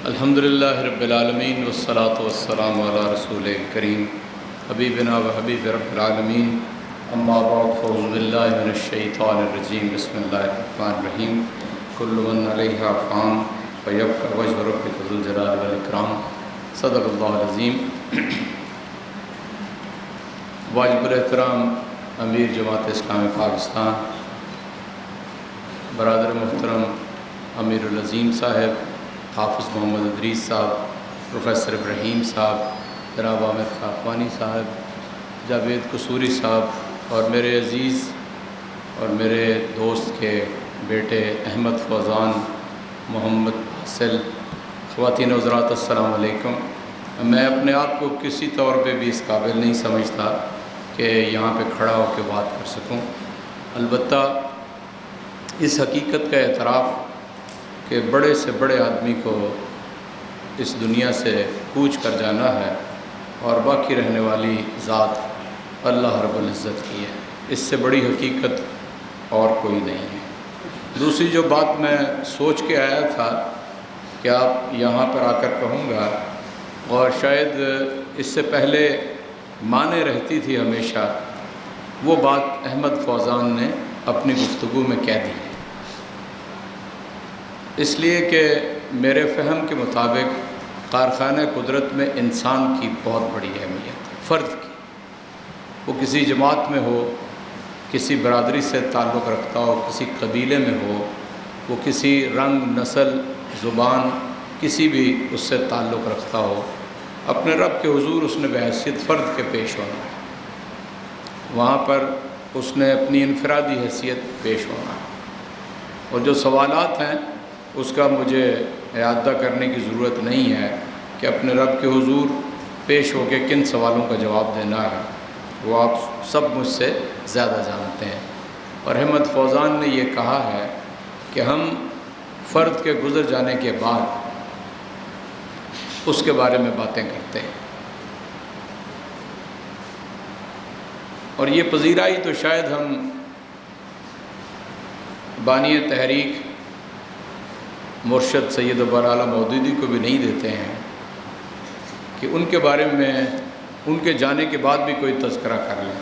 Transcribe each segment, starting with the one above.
الحمدللہ رب العالمین والصلاة والسلام علی رسول کریم حبیبنا و حبیب رب العالمین اما بعد فاعوذ باللہ من الشیطان الرجیم بسم اللہ الرحمن الرحیم کل من علیہا فان ویبقى وجہ ربک ذو الجلال والاکرام صدق اللہ العظیم۔ واجب الاحترام امیر جماعت اسلامی پاکستان برادر محترم امیر العظیم صاحب، حافظ محمد ادریس صاحب، پروفیسر ابراہیم صاحب، جناب عامر خاقانی صاحب، جاوید قصوری صاحب اور میرے عزیز اور میرے دوست کے بیٹے احمد فوزان، محمد حاصل، خواتین حضرات السلام علیکم۔ میں اپنے آپ کو کسی طور پہ بھی اس قابل نہیں سمجھتا کہ یہاں پہ کھڑا ہو کے بات کر سکوں، البتہ اس حقیقت کا اعتراف کہ بڑے سے بڑے آدمی کو اس دنیا سے کوچ کر جانا ہے اور باقی رہنے والی ذات اللہ رب العزت کی ہے، اس سے بڑی حقیقت اور کوئی نہیں ہے۔ دوسری جو بات میں سوچ کے آیا تھا کہ آپ یہاں پر آ کر کہوں گا، اور شاید اس سے پہلے مانے رہتی تھی ہمیشہ، وہ بات احمد فوزان نے اپنی گفتگو میں کہہ دی ہے، اس لیے کہ میرے فہم کے مطابق کارخانہ قدرت میں انسان کی بہت بڑی اہمیت ہے، فرد کی، وہ کسی جماعت میں ہو، کسی برادری سے تعلق رکھتا ہو، کسی قبیلے میں ہو، وہ کسی رنگ، نسل، زبان، کسی بھی اس سے تعلق رکھتا ہو، اپنے رب کے حضور اس نے بحیثیت فرد کے پیش ہونا ہے، وہاں پر اس نے اپنی انفرادی حیثیت پیش ہونا ہے، اور جو سوالات ہیں اس کا مجھے اعادہ کرنے کی ضرورت نہیں ہے کہ اپنے رب کے حضور پیش ہو کے کن سوالوں کا جواب دینا ہے، وہ آپ سب مجھ سے زیادہ جانتے ہیں۔ اور احمد فوزان نے یہ کہا ہے کہ ہم فرد کے گزر جانے کے بعد اس کے بارے میں باتیں کرتے ہیں، اور یہ پذیرائی تو شاید ہم بانی تحریک مرشد سید ابوالعالی مودودی کو بھی نہیں دیتے ہیں کہ ان کے بارے میں ان کے جانے کے بعد بھی کوئی تذکرہ کر لیں۔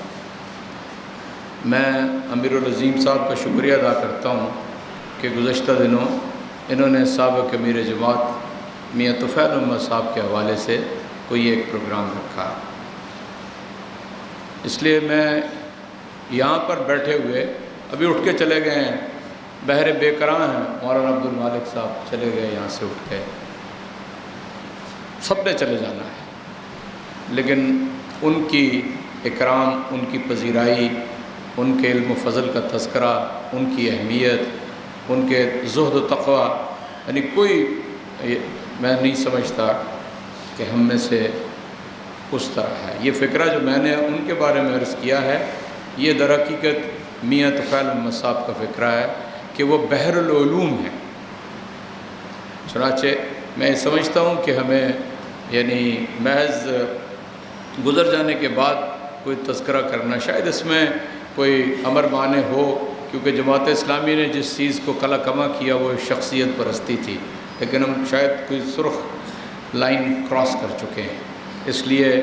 میں امیر العظیم صاحب کا شکریہ ادا کرتا ہوں کہ گزشتہ دنوں انہوں نے سابق امیر جماعت میاں طفیل احمد صاحب کے حوالے سے کوئی ایک پروگرام رکھا، اس لیے میں یہاں پر بیٹھے ہوئے ابھی اٹھ کے چلے گئے ہیں، بحر بے قراں ہیں، مولانا عبد المالک صاحب چلے گئے یہاں سے اٹھ کے، سب نے چلے جانا ہے، لیکن ان کی اکرام، ان کی پذیرائی، ان کے علم و فضل کا تذکرہ، ان کی اہمیت، ان کے زہد و تقویٰ، یعنی کوئی میں نہیں سمجھتا کہ ہم میں سے اس طرح ہے۔ یہ فکرہ جو میں نے ان کے بارے میں عرض کیا ہے، یہ در حقیقت میاں طفیل احمد صاحب کا فکرہ ہے کہ وہ بحر العلوم ہے۔ چنانچہ میں سمجھتا ہوں کہ ہمیں یعنی محض گزر جانے کے بعد کوئی تذکرہ کرنا، شاید اس میں کوئی امر معنی ہو، کیونکہ جماعت اسلامی نے جس چیز کو کلا کما کیا وہ شخصیت پرستی تھی، لیکن ہم شاید کوئی سرخ لائن کراس کر چکے ہیں، اس لیے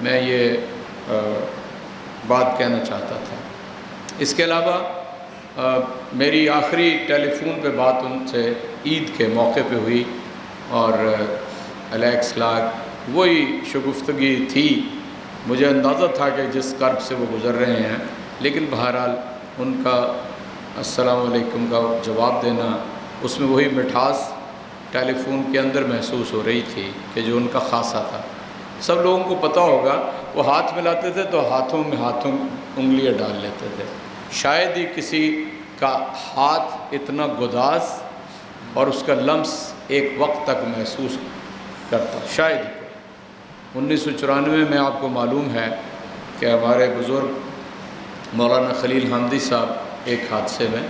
میں یہ بات کہنا چاہتا تھا۔ اس کے علاوہ میری آخری ٹیلی فون پہ بات ان سے عید کے موقع پہ ہوئی، اور الیکس لاگ وہی شگفتگی تھی، مجھے اندازہ تھا کہ جس کرب سے وہ گزر رہے ہیں، لیکن بہرحال ان کا السلام علیکم کا جواب دینا، اس میں وہی مٹھاس ٹیلی فون کے اندر محسوس ہو رہی تھی کہ جو ان کا خاصہ تھا۔ سب لوگوں کو پتہ ہوگا، وہ ہاتھ ملاتے تھے تو ہاتھوں میں انگلیاں ڈال لیتے تھے، شاید ہی کسی کا ہاتھ اتنا گداز اور اس کا لمس ایک وقت تک محسوس کرتا، شاید ہی کوئی۔ 1994 میں آپ کو معلوم ہے کہ ہمارے بزرگ مولانا خلیل حامدی صاحب ایک حادثے میں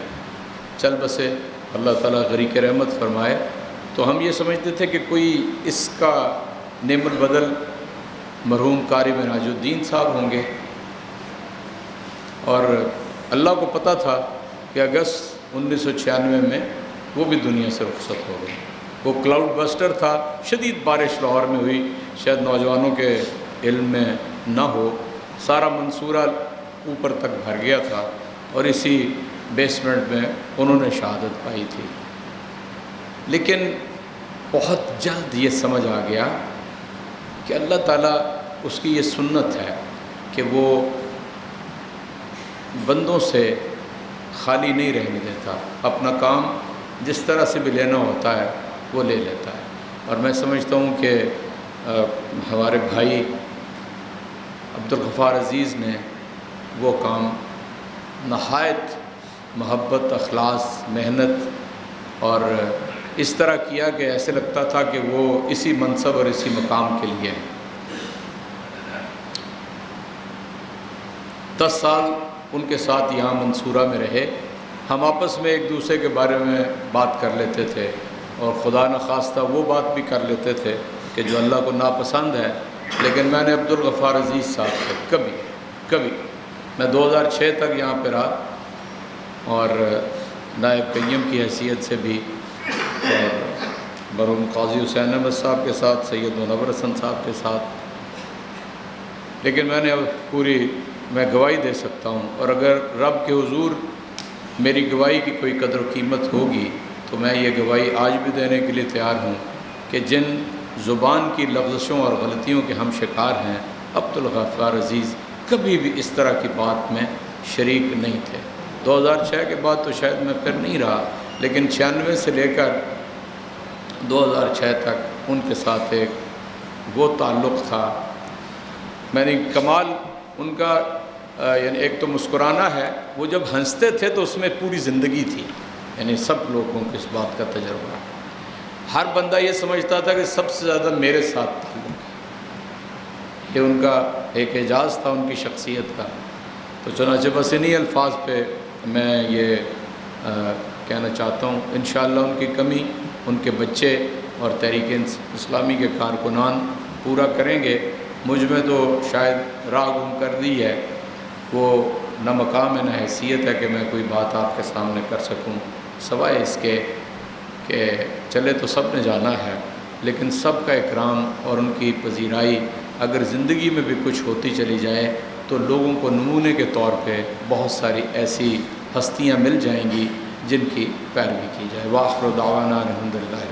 چل بسے، اللہ تعالیٰ غریق رحمت فرمائے، تو ہم یہ سمجھتے تھے کہ کوئی اس کا نعم البدل مرحوم قاری مناج الدین صاحب ہوں گے، اور اللہ کو پتہ تھا کہ اگست 1996 میں وہ بھی دنیا سے رخصت ہو گئے۔ وہ کلاؤڈ بسٹر تھا، شدید بارش لاہور میں ہوئی، شاید نوجوانوں کے علم میں نہ ہو، سارا منصورہ اوپر تک بھر گیا تھا اور اسی بیسمنٹ میں انہوں نے شہادت پائی تھی۔ لیکن بہت جلد یہ سمجھ آ گیا کہ اللہ تعالیٰ اس کی یہ سنت ہے کہ وہ بندوں سے خالی نہیں رہنے دیتا، اپنا کام جس طرح سے بھی لینا ہوتا ہے وہ لے لیتا ہے۔ اور میں سمجھتا ہوں کہ ہمارے بھائی عبدالغفار عزیز نے وہ کام نہایت محبت، اخلاص، محنت اور اس طرح کیا کہ ایسے لگتا تھا کہ وہ اسی منصب اور اسی مقام کے لیے 10 سال ان کے ساتھ یہاں منصورہ میں رہے۔ ہم آپس میں ایک دوسرے کے بارے میں بات کر لیتے تھے اور خدا نخواستہ وہ بات بھی کر لیتے تھے کہ جو اللہ کو ناپسند ہے، لیکن میں نے عبدالغفار عزیز صاحب سے کبھی میں 2006 تک یہاں پہ رہا اور نائب قیم کی حیثیت سے بھی، اور مرحوم قاضی حسین احمد صاحب کے ساتھ، سید منور حسن صاحب کے ساتھ، لیکن میں نے میں گواہی دے سکتا ہوں، اور اگر رب کے حضور میری گواہی کی کوئی قدر و قیمت ہوگی تو میں یہ گواہی آج بھی دینے کے لیے تیار ہوں کہ جن زبان کی لفظشوں اور غلطیوں کے ہم شکار ہیں، عبدالغفار عزیز کبھی بھی اس طرح کی بات میں شریک نہیں تھے۔ 2006 کے بعد تو شاید میں پھر نہیں رہا، لیکن 96 سے لے کر 2006 تک ان کے ساتھ ایک وہ تعلق تھا۔ میں نے کمال ان کا یعنی ایک تو مسکرانا ہے، وہ جب ہنستے تھے تو اس میں پوری زندگی تھی، یعنی سب لوگوں کو اس بات کا تجربہ، ہر بندہ یہ سمجھتا تھا کہ سب سے زیادہ میرے ساتھ تعلق ہے، یہ ان کا ایک اعجاز تھا ان کی شخصیت کا۔ تو چنانچہ بس انہی الفاظ پہ میں یہ کہنا چاہتا ہوں، انشاءاللہ ان کی کمی ان کے بچے اور تحریک اسلامی کے کارکنان پورا کریں گے۔ مجھ میں تو شاید راہ گم کر دی ہے، وہ نہ مقام ہے نہ حیثیت ہے کہ میں کوئی بات آپ کے سامنے کر سکوں، سوائے اس کے کہ چلے تو سب نے جانا ہے، لیکن سب کا اکرام اور ان کی پذیرائی اگر زندگی میں بھی کچھ ہوتی چلی جائے تو لوگوں کو نمونے کے طور پہ بہت ساری ایسی ہستیاں مل جائیں گی جن کی پیروی کی جائے۔ وآخر دعوانا الحمدللہ۔